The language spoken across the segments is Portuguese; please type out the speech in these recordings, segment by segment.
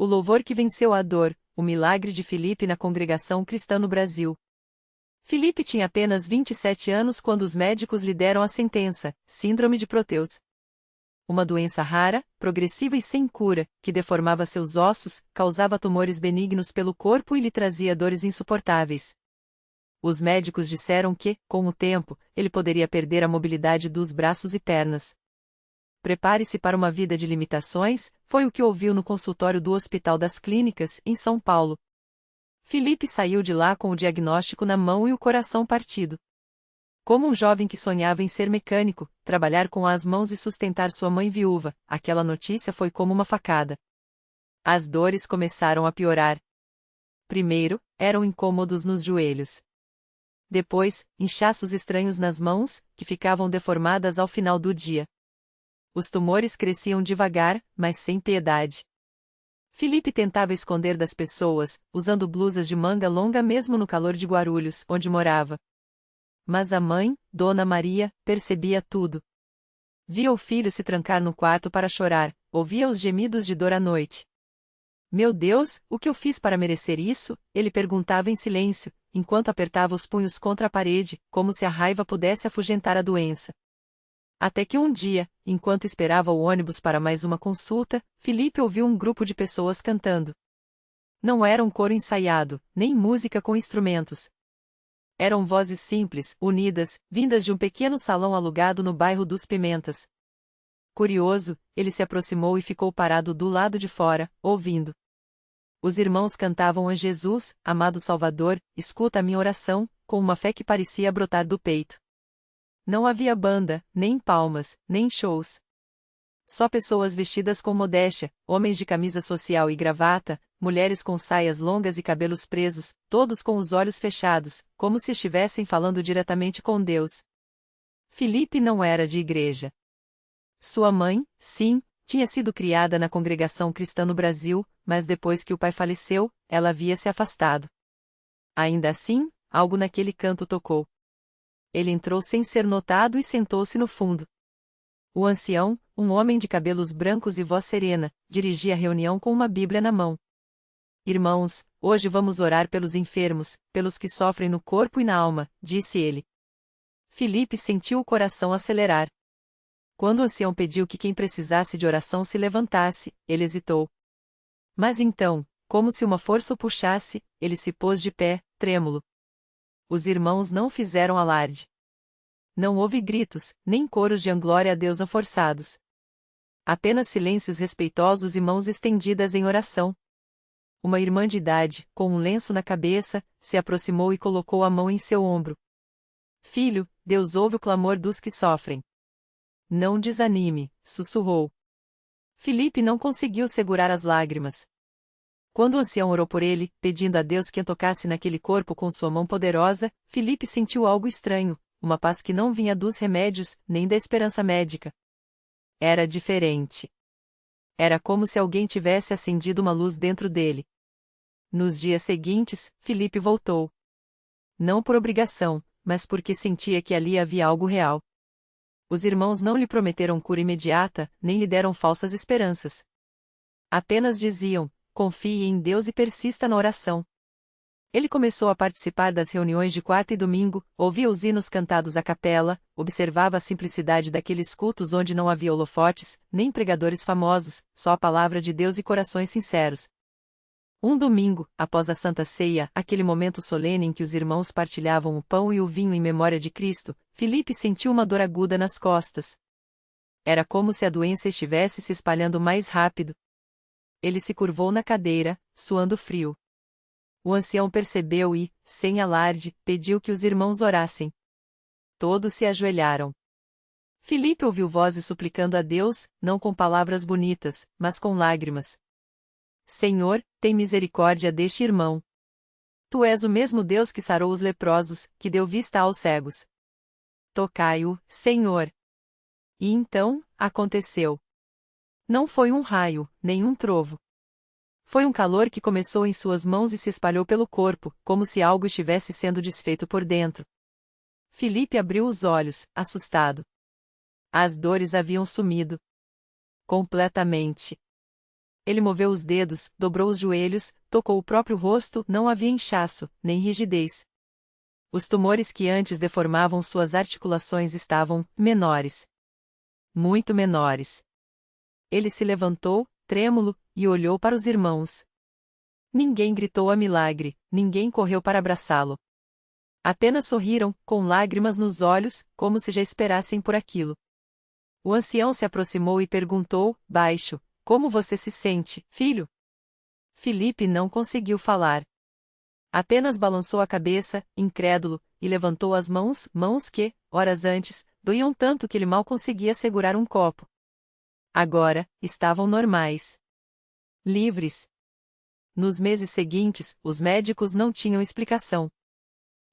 O louvor que venceu a dor, o milagre de Filipe na congregação cristã no Brasil. Filipe tinha apenas 27 anos quando os médicos lhe deram a sentença, síndrome de Proteus. Uma doença rara, progressiva e sem cura, que deformava seus ossos, causava tumores benignos pelo corpo e lhe trazia dores insuportáveis. Os médicos disseram que, com o tempo, ele poderia perder a mobilidade dos braços e pernas. Prepare-se para uma vida de limitações, foi o que ouviu no consultório do Hospital das Clínicas, em São Paulo. Filipe saiu de lá com o diagnóstico na mão e o coração partido. Como um jovem que sonhava em ser mecânico, trabalhar com as mãos e sustentar sua mãe viúva, aquela notícia foi como uma facada. As dores começaram a piorar. Primeiro, eram incômodos nos joelhos. Depois, inchaços estranhos nas mãos, que ficavam deformadas ao final do dia. Os tumores cresciam devagar, mas sem piedade. Filipe tentava esconder das pessoas, usando blusas de manga longa mesmo no calor de Guarulhos, onde morava. Mas a mãe, Dona Maria, percebia tudo. Via o filho se trancar no quarto para chorar, ouvia os gemidos de dor à noite. Meu Deus, o que eu fiz para merecer isso? Ele perguntava em silêncio, enquanto apertava os punhos contra a parede, como se a raiva pudesse afugentar a doença. Até que um dia, enquanto esperava o ônibus para mais uma consulta, Filipe ouviu um grupo de pessoas cantando. Não era um coro ensaiado, nem música com instrumentos. Eram vozes simples, unidas, vindas de um pequeno salão alugado no bairro dos Pimentas. Curioso, ele se aproximou e ficou parado do lado de fora, ouvindo. Os irmãos cantavam a Jesus, amado Salvador, escuta a minha oração, com uma fé que parecia brotar do peito. Não havia banda, nem palmas, nem shows. Só pessoas vestidas com modéstia, homens de camisa social e gravata, mulheres com saias longas e cabelos presos, todos com os olhos fechados, como se estivessem falando diretamente com Deus. Filipe não era de igreja. Sua mãe, sim, tinha sido criada na congregação cristã no Brasil, mas depois que o pai faleceu, ela havia se afastado. Ainda assim, algo naquele canto tocou. Ele entrou sem ser notado e sentou-se no fundo. O ancião, um homem de cabelos brancos e voz serena, dirigia a reunião com uma Bíblia na mão. Irmãos, hoje vamos orar pelos enfermos, pelos que sofrem no corpo e na alma, disse ele. Filipe sentiu o coração acelerar. Quando o ancião pediu que quem precisasse de oração se levantasse, ele hesitou. Mas então, como se uma força o puxasse, ele se pôs de pé, trêmulo. Os irmãos não fizeram alarde. Não houve gritos, nem coros de glória a Deus forçados. Apenas silêncios respeitosos e mãos estendidas em oração. Uma irmã de idade, com um lenço na cabeça, se aproximou e colocou a mão em seu ombro. Filho, Deus ouve o clamor dos que sofrem. Não desanime, sussurrou. Filipe não conseguiu segurar as lágrimas. Quando o ancião orou por ele, pedindo a Deus que o tocasse naquele corpo com sua mão poderosa, Filipe sentiu algo estranho, uma paz que não vinha dos remédios, nem da esperança médica. Era diferente. Era como se alguém tivesse acendido uma luz dentro dele. Nos dias seguintes, Filipe voltou. Não por obrigação, mas porque sentia que ali havia algo real. Os irmãos não lhe prometeram cura imediata, nem lhe deram falsas esperanças. Apenas diziam: confie em Deus e persista na oração. Ele começou a participar das reuniões de quarta e domingo, ouvia os hinos cantados à capela, observava a simplicidade daqueles cultos onde não havia holofotes, nem pregadores famosos, só a palavra de Deus e corações sinceros. Um domingo, após a Santa Ceia, aquele momento solene em que os irmãos partilhavam o pão e o vinho em memória de Cristo, Filipe sentiu uma dor aguda nas costas. Era como se a doença estivesse se espalhando mais rápido. Ele se curvou na cadeira, suando frio. O ancião percebeu e, sem alarde, pediu que os irmãos orassem. Todos se ajoelharam. Filipe ouviu vozes suplicando a Deus, não com palavras bonitas, mas com lágrimas. Senhor, tem misericórdia deste irmão. Tu és o mesmo Deus que sarou os leprosos, que deu vista aos cegos. Tocai-o, Senhor. E então, aconteceu. Não foi um raio, nem um trovo. Foi um calor que começou em suas mãos e se espalhou pelo corpo, como se algo estivesse sendo desfeito por dentro. Filipe abriu os olhos, assustado. As dores haviam sumido. Completamente. Ele moveu os dedos, dobrou os joelhos, tocou o próprio rosto, não havia inchaço, nem rigidez. Os tumores que antes deformavam suas articulações estavam menores. Muito menores. Ele se levantou, trêmulo, e olhou para os irmãos. Ninguém gritou a milagre, ninguém correu para abraçá-lo. Apenas sorriram, com lágrimas nos olhos, como se já esperassem por aquilo. O ancião se aproximou e perguntou, baixo: como você se sente, filho? Filipe não conseguiu falar. Apenas balançou a cabeça, incrédulo, e levantou as mãos que, horas antes, doíam tanto que ele mal conseguia segurar um copo. Agora, estavam normais. Livres. Nos meses seguintes, os médicos não tinham explicação.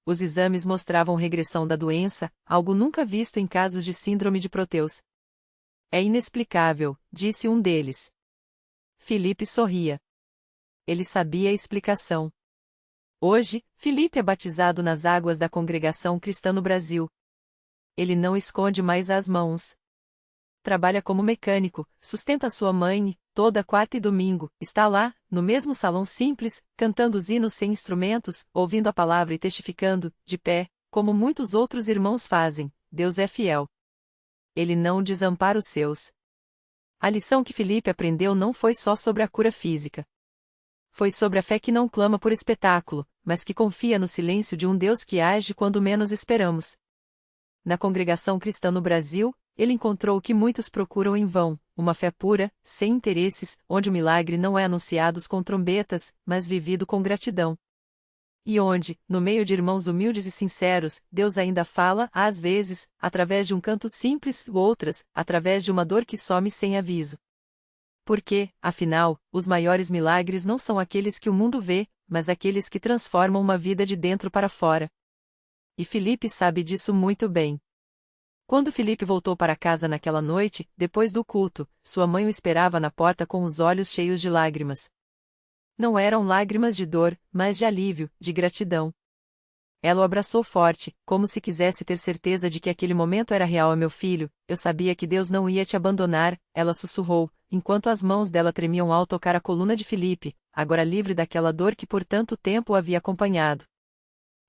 Os exames mostravam regressão da doença, algo nunca visto em casos de síndrome de Proteus. É inexplicável, disse um deles. Filipe sorria. Ele sabia a explicação. Hoje, Filipe é batizado nas águas da Congregação Cristã no Brasil. Ele não esconde mais as mãos. Trabalha como mecânico, sustenta sua mãe, toda quarta e domingo, está lá, no mesmo salão simples, cantando os hinos sem instrumentos, ouvindo a palavra e testificando, de pé, como muitos outros irmãos fazem. Deus é fiel. Ele não desampara os seus. A lição que Filipe aprendeu não foi só sobre a cura física. Foi sobre a fé que não clama por espetáculo, mas que confia no silêncio de um Deus que age quando menos esperamos. Na Congregação Cristã no Brasil, ele encontrou o que muitos procuram em vão, uma fé pura, sem interesses, onde o milagre não é anunciado com trombetas, mas vivido com gratidão. E onde, no meio de irmãos humildes e sinceros, Deus ainda fala, às vezes, através de um canto simples, outras, através de uma dor que some sem aviso. Porque, afinal, os maiores milagres não são aqueles que o mundo vê, mas aqueles que transformam uma vida de dentro para fora. E Filipe sabe disso muito bem. Quando Filipe voltou para casa naquela noite, depois do culto, sua mãe o esperava na porta com os olhos cheios de lágrimas. Não eram lágrimas de dor, mas de alívio, de gratidão. Ela o abraçou forte, como se quisesse ter certeza de que aquele momento era real. Meu filho, eu sabia que Deus não ia te abandonar, ela sussurrou, enquanto as mãos dela tremiam ao tocar a coluna de Filipe, agora livre daquela dor que por tanto tempo o havia acompanhado.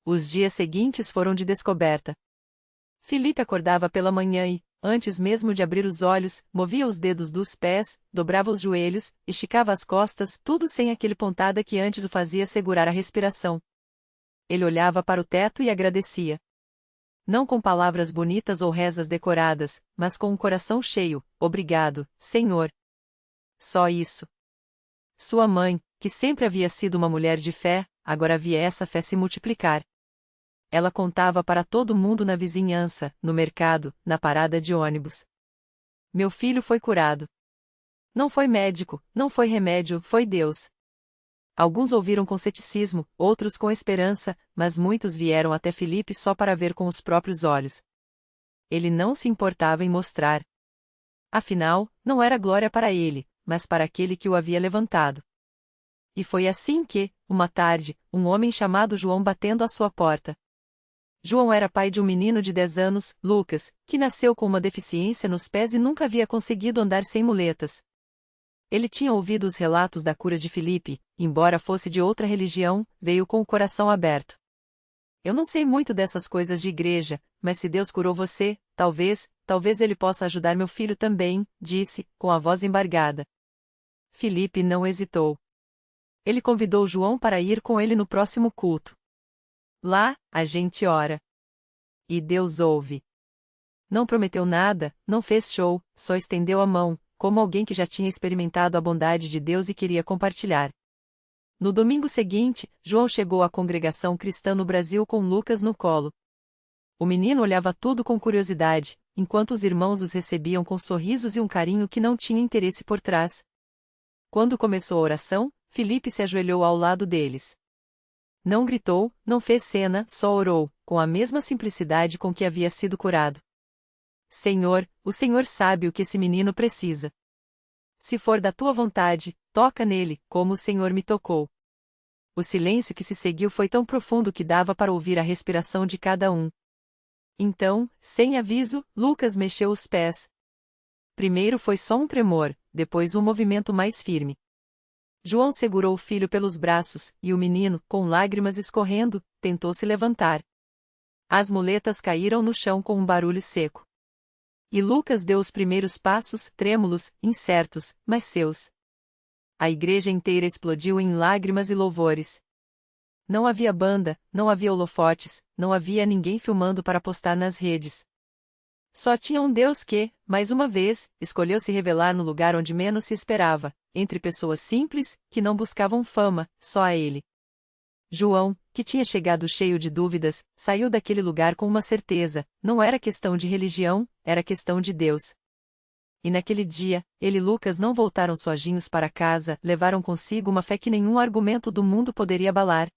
Os dias seguintes foram de descoberta. Filipe acordava pela manhã e, antes mesmo de abrir os olhos, movia os dedos dos pés, dobrava os joelhos, esticava as costas, tudo sem aquele pontada que antes o fazia segurar a respiração. Ele olhava para o teto e agradecia. Não com palavras bonitas ou rezas decoradas, mas com um coração cheio, obrigado, Senhor. Só isso. Sua mãe, que sempre havia sido uma mulher de fé, agora via essa fé se multiplicar. Ela contava para todo mundo na vizinhança, no mercado, na parada de ônibus. Meu filho foi curado. Não foi médico, não foi remédio, foi Deus. Alguns ouviram com ceticismo, outros com esperança, mas muitos vieram até Filipe só para ver com os próprios olhos. Ele não se importava em mostrar. Afinal, não era glória para ele, mas para aquele que o havia levantado. E foi assim que, uma tarde, um homem chamado João batendo à sua porta. João era pai de um menino de 10 anos, Lucas, que nasceu com uma deficiência nos pés e nunca havia conseguido andar sem muletas. Ele tinha ouvido os relatos da cura de Filipe, embora fosse de outra religião, veio com o coração aberto. Eu não sei muito dessas coisas de igreja, mas se Deus curou você, talvez ele possa ajudar meu filho também, disse, com a voz embargada. Filipe não hesitou. Ele convidou João para ir com ele no próximo culto. Lá, a gente ora. E Deus ouve. Não prometeu nada, não fez show, só estendeu a mão, como alguém que já tinha experimentado a bondade de Deus e queria compartilhar. No domingo seguinte, João chegou à Congregação Cristã no Brasil com Lucas no colo. O menino olhava tudo com curiosidade, enquanto os irmãos os recebiam com sorrisos e um carinho que não tinha interesse por trás. Quando começou a oração, Filipe se ajoelhou ao lado deles. Não gritou, não fez cena, só orou, com a mesma simplicidade com que havia sido curado. Senhor, o Senhor sabe o que esse menino precisa. Se for da tua vontade, toca nele, como o Senhor me tocou. O silêncio que se seguiu foi tão profundo que dava para ouvir a respiração de cada um. Então, sem aviso, Lucas mexeu os pés. Primeiro foi só um tremor, depois um movimento mais firme. João segurou o filho pelos braços, e o menino, com lágrimas escorrendo, tentou se levantar. As muletas caíram no chão com um barulho seco. E Lucas deu os primeiros passos, trêmulos, incertos, mas seus. A igreja inteira explodiu em lágrimas e louvores. Não havia banda, não havia holofotes, não havia ninguém filmando para postar nas redes. Só tinha um Deus que, mais uma vez, escolheu se revelar no lugar onde menos se esperava, entre pessoas simples, que não buscavam fama, só a ele. João, que tinha chegado cheio de dúvidas, saiu daquele lugar com uma certeza: não era questão de religião, era questão de Deus. E naquele dia, ele e Lucas não voltaram sozinhos para casa, levaram consigo uma fé que nenhum argumento do mundo poderia abalar.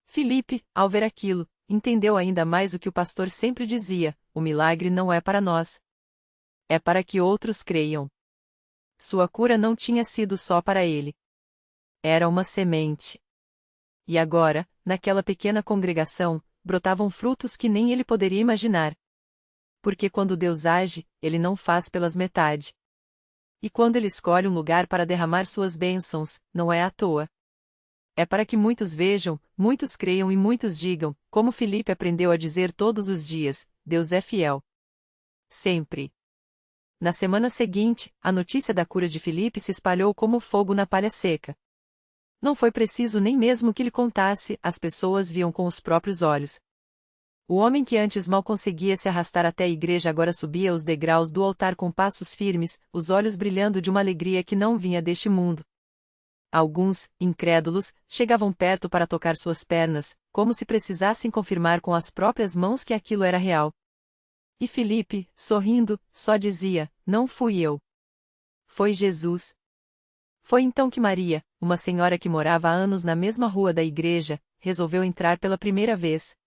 Filipe, ao ver aquilo, entendeu ainda mais o que o pastor sempre dizia: o milagre não é para nós. É para que outros creiam. Sua cura não tinha sido só para ele. Era uma semente. E agora, naquela pequena congregação, brotavam frutos que nem ele poderia imaginar. Porque quando Deus age, ele não faz pelas metade. E quando ele escolhe um lugar para derramar suas bênçãos, não é à toa. É para que muitos vejam, muitos creiam e muitos digam, como Filipe aprendeu a dizer todos os dias: Deus é fiel. Sempre. Na semana seguinte, a notícia da cura de Filipe se espalhou como fogo na palha seca. Não foi preciso nem mesmo que lhe contasse, as pessoas viam com os próprios olhos. O homem que antes mal conseguia se arrastar até a igreja agora subia os degraus do altar com passos firmes, os olhos brilhando de uma alegria que não vinha deste mundo. Alguns, incrédulos, chegavam perto para tocar suas pernas, como se precisassem confirmar com as próprias mãos que aquilo era real. E Filipe, sorrindo, só dizia: não fui eu. Foi Jesus. Foi então que Maria, uma senhora que morava há anos na mesma rua da igreja, resolveu entrar pela primeira vez.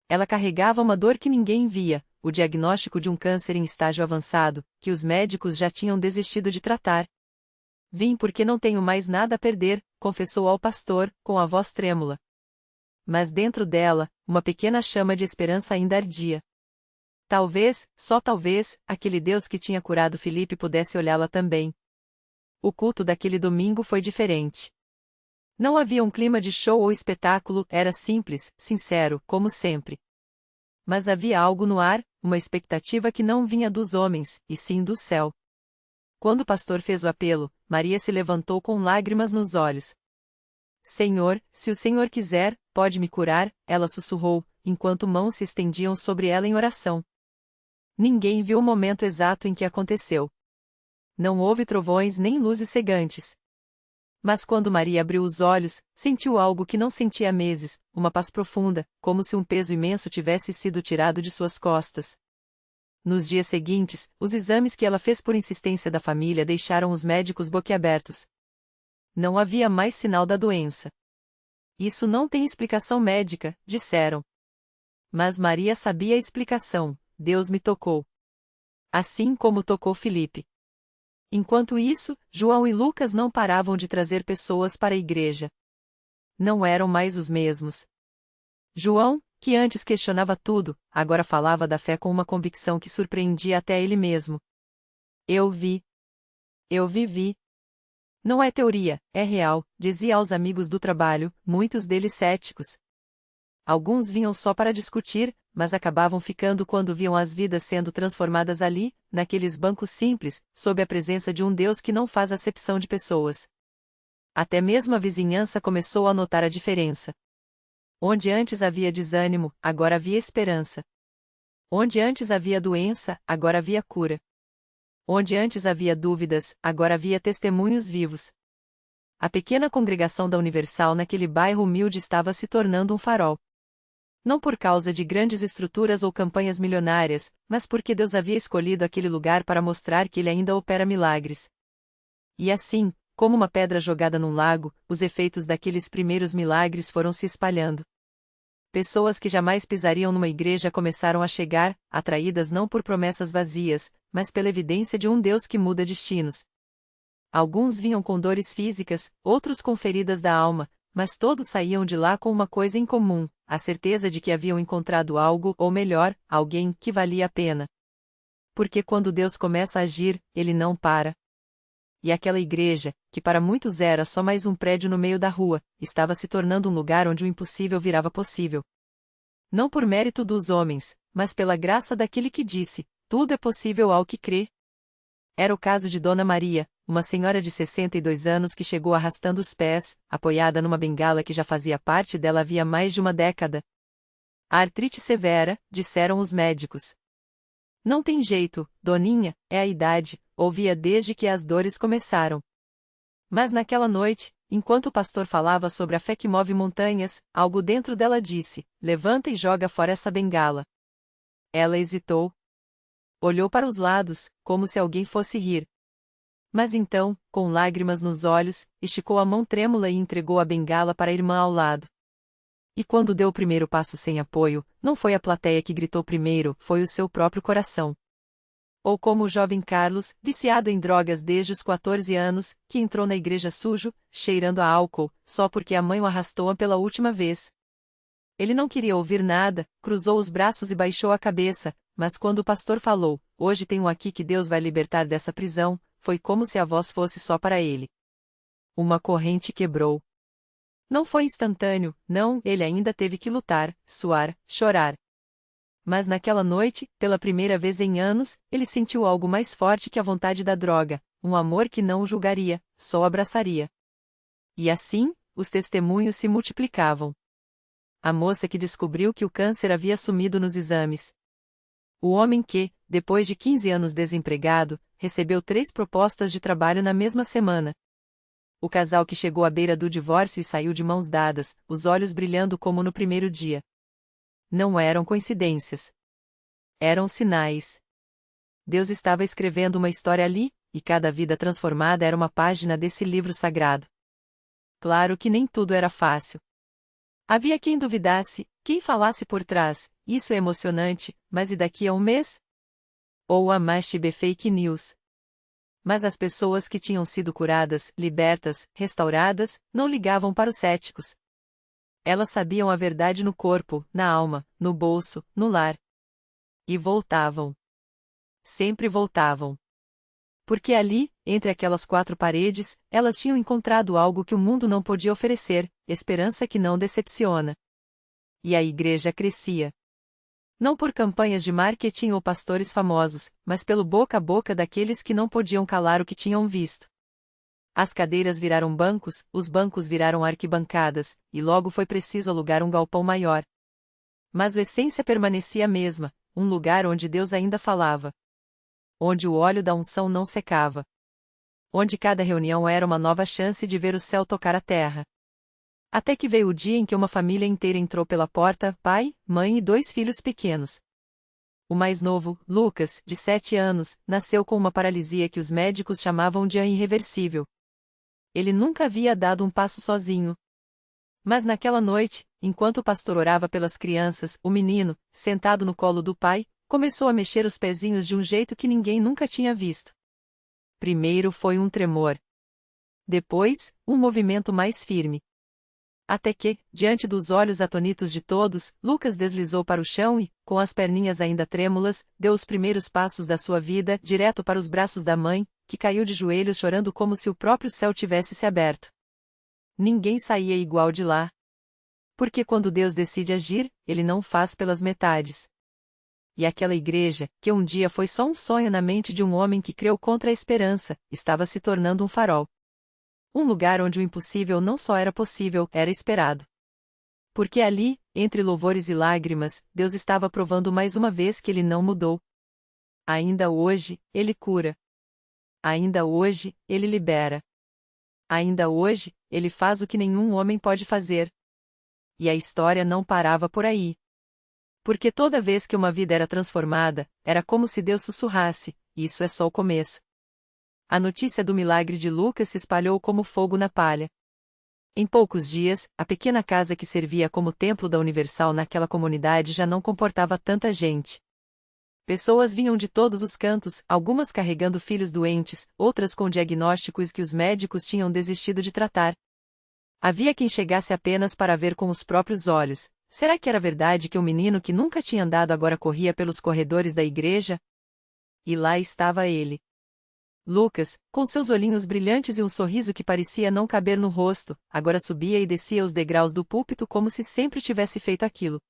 Ela carregava uma dor que ninguém via, o diagnóstico de um câncer em estágio avançado, que os médicos já tinham desistido de tratar. Vim porque não tenho mais nada a perder, confessou ao pastor, com a voz trêmula. Mas dentro dela, uma pequena chama de esperança ainda ardia. Talvez, só talvez, aquele Deus que tinha curado Filipe pudesse olhá-la também. O culto daquele domingo foi diferente. Não havia um clima de show ou espetáculo, era simples, sincero, como sempre. Mas havia algo no ar, uma expectativa que não vinha dos homens, e sim do céu. Quando o pastor fez o apelo, Maria se levantou com lágrimas nos olhos. Senhor, se o Senhor quiser, pode me curar, ela sussurrou, enquanto mãos se estendiam sobre ela em oração. Ninguém viu o momento exato em que aconteceu. Não houve trovões nem luzes cegantes. Mas quando Maria abriu os olhos, sentiu algo que não sentia há meses, uma paz profunda, como se um peso imenso tivesse sido tirado de suas costas. Nos dias seguintes, os exames que ela fez por insistência da família deixaram os médicos boquiabertos. Não havia mais sinal da doença. Isso não tem explicação médica, disseram. Mas Maria sabia a explicação: Deus me tocou. Assim como tocou Filipe. Enquanto isso, João e Lucas não paravam de trazer pessoas para a igreja. Não eram mais os mesmos. João, que antes questionava tudo, agora falava da fé com uma convicção que surpreendia até ele mesmo. Eu vi. Eu vivi. Não é teoria, é real, dizia aos amigos do trabalho, muitos deles céticos. Alguns vinham só para discutir, mas acabavam ficando quando viam as vidas sendo transformadas ali, naqueles bancos simples, sob a presença de um Deus que não faz acepção de pessoas. Até mesmo a vizinhança começou a notar a diferença. Onde antes havia desânimo, agora havia esperança. Onde antes havia doença, agora havia cura. Onde antes havia dúvidas, agora havia testemunhos vivos. A pequena congregação da Universal naquele bairro humilde estava se tornando um farol. Não por causa de grandes estruturas ou campanhas milionárias, mas porque Deus havia escolhido aquele lugar para mostrar que Ele ainda opera milagres. E assim, como uma pedra jogada num lago, os efeitos daqueles primeiros milagres foram se espalhando. Pessoas que jamais pisariam numa igreja começaram a chegar, atraídas não por promessas vazias, mas pela evidência de um Deus que muda destinos. Alguns vinham com dores físicas, outros com feridas da alma, mas todos saíam de lá com uma coisa em comum: a certeza de que haviam encontrado algo, ou melhor, alguém, que valia a pena. Porque quando Deus começa a agir, Ele não para. E aquela igreja, que para muitos era só mais um prédio no meio da rua, estava se tornando um lugar onde o impossível virava possível. Não por mérito dos homens, mas pela graça daquele que disse: tudo é possível ao que crê. Era o caso de Dona Maria, uma senhora de 62 anos que chegou arrastando os pés, apoiada numa bengala que já fazia parte dela havia mais de uma década. A artrite severa, disseram os médicos. Não tem jeito, Doninha, é a idade, ouvia desde que as dores começaram. Mas naquela noite, enquanto o pastor falava sobre a fé que move montanhas, algo dentro dela disse: levanta e joga fora essa bengala. Ela hesitou. Olhou para os lados, como se alguém fosse rir. Mas então, com lágrimas nos olhos, esticou a mão trêmula e entregou a bengala para a irmã ao lado. E quando deu o primeiro passo sem apoio, não foi a plateia que gritou primeiro, foi o seu próprio coração. Ou como o jovem Carlos, viciado em drogas desde os 14 anos, que entrou na igreja sujo, cheirando a álcool, só porque a mãe o arrastou pela última vez. Ele não queria ouvir nada, cruzou os braços e baixou a cabeça, mas quando o pastor falou: hoje tem um aqui que Deus vai libertar dessa prisão, foi como se a voz fosse só para ele. Uma corrente quebrou. Não foi instantâneo, não, ele ainda teve que lutar, suar, chorar. Mas naquela noite, pela primeira vez em anos, ele sentiu algo mais forte que a vontade da droga, um amor que não o julgaria, só o abraçaria. E assim, os testemunhos se multiplicavam. A moça que descobriu que o câncer havia sumido nos exames. O homem que, depois de 15 anos desempregado, recebeu 3 propostas de trabalho na mesma semana. O casal que chegou à beira do divórcio e saiu de mãos dadas, os olhos brilhando como no primeiro dia. Não eram coincidências. Eram sinais. Deus estava escrevendo uma história ali, e cada vida transformada era uma página desse livro sagrado. Claro que nem tudo era fácil. Havia quem duvidasse, quem falasse por trás: isso é emocionante, mas e daqui a um mês? Ou a mais fake news. Mas as pessoas que tinham sido curadas, libertas, restauradas, não ligavam para os céticos. Elas sabiam a verdade no corpo, na alma, no bolso, no lar. E voltavam. Sempre voltavam. Porque ali, entre aquelas 4 paredes, elas tinham encontrado algo que o mundo não podia oferecer, esperança que não decepciona. E a igreja crescia. Não por campanhas de marketing ou pastores famosos, mas pelo boca a boca daqueles que não podiam calar o que tinham visto. As cadeiras viraram bancos, os bancos viraram arquibancadas, e logo foi preciso alugar um galpão maior. Mas a essência permanecia a mesma, um lugar onde Deus ainda falava. Onde o óleo da unção não secava. Onde cada reunião era uma nova chance de ver o céu tocar a terra. Até que veio o dia em que uma família inteira entrou pela porta, pai, mãe e 2 filhos pequenos. O mais novo, Lucas, de 7 anos, nasceu com uma paralisia que os médicos chamavam de irreversível. Ele nunca havia dado um passo sozinho. Mas naquela noite, enquanto o pastor orava pelas crianças, o menino, sentado no colo do pai, começou a mexer os pezinhos de um jeito que ninguém nunca tinha visto. Primeiro foi um tremor. Depois, um movimento mais firme. Até que, diante dos olhos atonitos de todos, Lucas deslizou para o chão e, com as perninhas ainda trêmulas, deu os primeiros passos da sua vida direto para os braços da mãe, que caiu de joelhos chorando como se o próprio céu tivesse se aberto. Ninguém saía igual de lá. Porque quando Deus decide agir, Ele não faz pelas metades. E aquela igreja, que um dia foi só um sonho na mente de um homem que creu contra a esperança, estava se tornando um farol. Um lugar onde o impossível não só era possível, era esperado. Porque ali, entre louvores e lágrimas, Deus estava provando mais uma vez que Ele não mudou. Ainda hoje, Ele cura. Ainda hoje, Ele libera. Ainda hoje, Ele faz o que nenhum homem pode fazer. E a história não parava por aí. Porque toda vez que uma vida era transformada, era como se Deus sussurrasse: isso é só o começo. A notícia do milagre de Lucas se espalhou como fogo na palha. Em poucos dias, a pequena casa que servia como templo da Universal naquela comunidade já não comportava tanta gente. Pessoas vinham de todos os cantos, algumas carregando filhos doentes, outras com diagnósticos que os médicos tinham desistido de tratar. Havia quem chegasse apenas para ver com os próprios olhos. Será que era verdade que um menino que nunca tinha andado agora corria pelos corredores da igreja? E lá estava ele. Lucas, com seus olhinhos brilhantes e um sorriso que parecia não caber no rosto, agora subia e descia os degraus do púlpito como se sempre tivesse feito aquilo.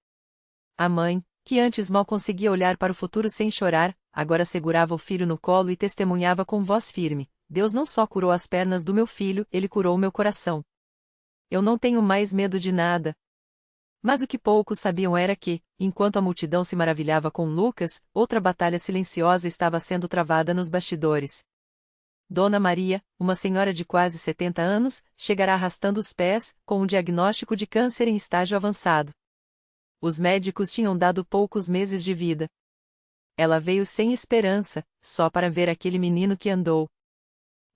A mãe, que antes mal conseguia olhar para o futuro sem chorar, agora segurava o filho no colo e testemunhava com voz firme: Deus não só curou as pernas do meu filho, ele curou o meu coração. Eu não tenho mais medo de nada. Mas o que poucos sabiam era que, enquanto a multidão se maravilhava com Lucas, outra batalha silenciosa estava sendo travada nos bastidores. Dona Maria, uma senhora de quase 70 anos, chegará arrastando os pés, com um diagnóstico de câncer em estágio avançado. Os médicos tinham dado poucos meses de vida. Ela veio sem esperança, só para ver aquele menino que andou.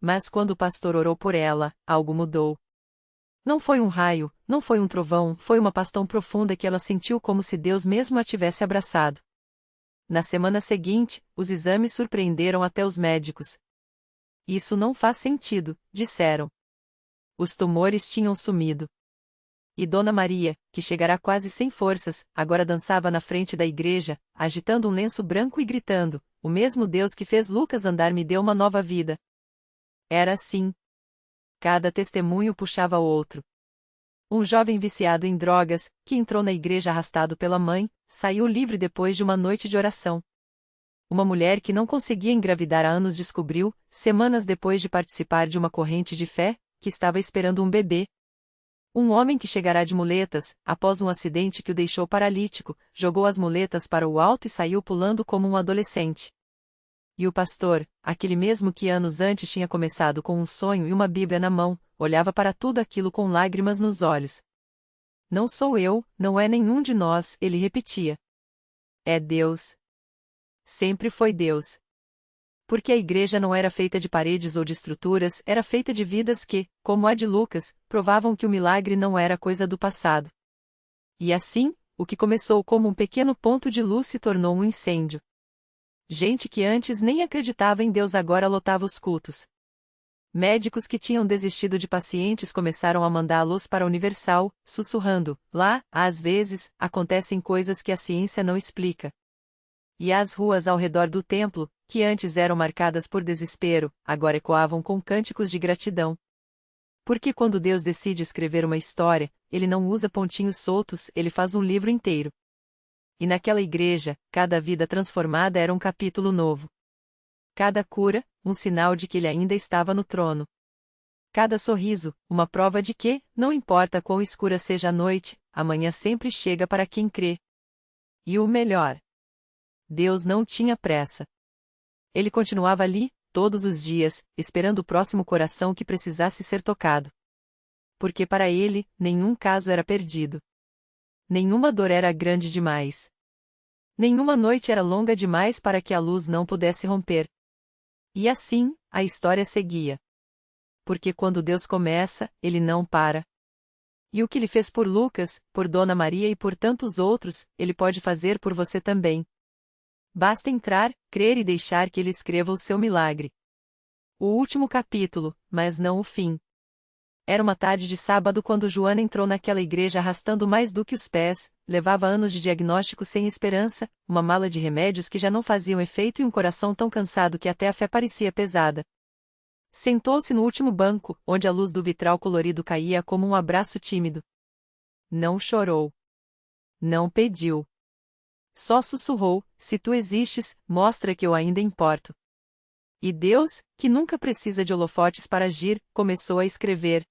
Mas quando o pastor orou por ela, algo mudou. Não foi um raio, não foi um trovão, foi uma paz tão profunda que ela sentiu como se Deus mesmo a tivesse abraçado. Na semana seguinte, os exames surpreenderam até os médicos. Isso não faz sentido, disseram. Os tumores tinham sumido. E Dona Maria, que chegará quase sem forças, agora dançava na frente da igreja, agitando um lenço branco e gritando: o mesmo Deus que fez Lucas andar me deu uma nova vida. Era assim. Cada testemunho puxava outro. Um jovem viciado em drogas, que entrou na igreja arrastado pela mãe, saiu livre depois de uma noite de oração. Uma mulher que não conseguia engravidar há anos descobriu, semanas depois de participar de uma corrente de fé, que estava esperando um bebê. Um homem que chegará de muletas, após um acidente que o deixou paralítico, jogou as muletas para o alto e saiu pulando como um adolescente. E o pastor, aquele mesmo que anos antes tinha começado com um sonho e uma Bíblia na mão, olhava para tudo aquilo com lágrimas nos olhos. Não sou eu, não é nenhum de nós, ele repetia. É Deus. Sempre foi Deus. Porque a igreja não era feita de paredes ou de estruturas, era feita de vidas que, como a de Lucas, provavam que o milagre não era coisa do passado. E assim, o que começou como um pequeno ponto de luz se tornou um incêndio. Gente que antes nem acreditava em Deus agora lotava os cultos. Médicos que tinham desistido de pacientes começaram a mandá-los para a Universal, sussurrando: lá, às vezes, acontecem coisas que a ciência não explica. E as ruas ao redor do templo, que antes eram marcadas por desespero, agora ecoavam com cânticos de gratidão. Porque quando Deus decide escrever uma história, ele não usa pontinhos soltos, ele faz um livro inteiro. E naquela igreja, cada vida transformada era um capítulo novo. Cada cura, um sinal de que ele ainda estava no trono. Cada sorriso, uma prova de que, não importa quão escura seja a noite, a manhã sempre chega para quem crê. E o melhor: Deus não tinha pressa. Ele continuava ali, todos os dias, esperando o próximo coração que precisasse ser tocado. Porque para ele, nenhum caso era perdido. Nenhuma dor era grande demais. Nenhuma noite era longa demais para que a luz não pudesse romper. E assim, a história seguia. Porque quando Deus começa, ele não para. E o que ele fez por Lucas, por Dona Maria e por tantos outros, ele pode fazer por você também. Basta entrar, crer e deixar que ele escreva o seu milagre. O último capítulo, mas não o fim. Era uma tarde de sábado quando Joana entrou naquela igreja arrastando mais do que os pés, levava anos de diagnóstico sem esperança, uma mala de remédios que já não faziam efeito e um coração tão cansado que até a fé parecia pesada. Sentou-se no último banco, onde a luz do vitral colorido caía como um abraço tímido. Não chorou. Não pediu. Só sussurrou: se tu existes, mostra que eu ainda importo. E Deus, que nunca precisa de holofotes para agir, começou a escrever.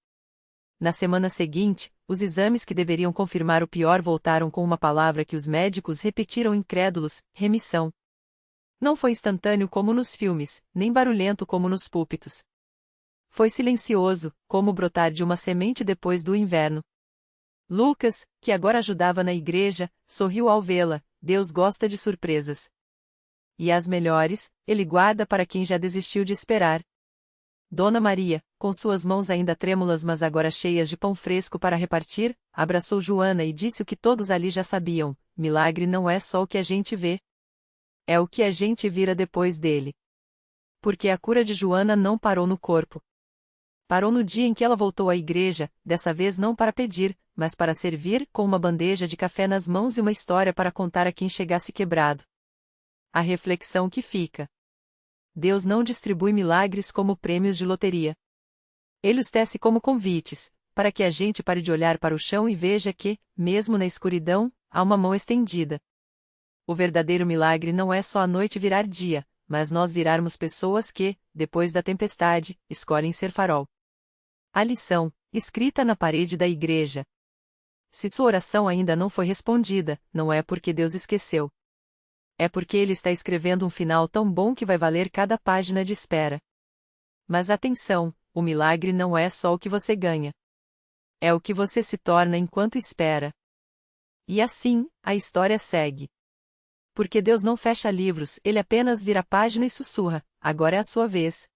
Na semana seguinte, os exames que deveriam confirmar o pior voltaram com uma palavra que os médicos repetiram incrédulos: remissão. Não foi instantâneo como nos filmes, nem barulhento como nos púlpitos. Foi silencioso, como brotar de uma semente depois do inverno. Lucas, que agora ajudava na igreja, sorriu ao vê-la. Deus gosta de surpresas. E as melhores, ele guarda para quem já desistiu de esperar. Dona Maria, com suas mãos ainda trêmulas mas agora cheias de pão fresco para repartir, abraçou Joana e disse o que todos ali já sabiam: milagre não é só o que a gente vê. É o que a gente vira depois dele. Porque a cura de Joana não parou no corpo. Parou no dia em que ela voltou à igreja, dessa vez não para pedir, mas para servir, com uma bandeja de café nas mãos e uma história para contar a quem chegasse quebrado. A reflexão que fica. Deus não distribui milagres como prêmios de loteria. Ele os tece como convites, para que a gente pare de olhar para o chão e veja que, mesmo na escuridão, há uma mão estendida. O verdadeiro milagre não é só a noite virar dia, mas nós virarmos pessoas que, depois da tempestade, escolhem ser farol. A lição, escrita na parede da igreja. Se sua oração ainda não foi respondida, não é porque Deus esqueceu. É porque Ele está escrevendo um final tão bom que vai valer cada página de espera. Mas atenção, o milagre não é só o que você ganha. É o que você se torna enquanto espera. E assim, a história segue. Porque Deus não fecha livros, Ele apenas vira a página e sussurra: agora é a sua vez.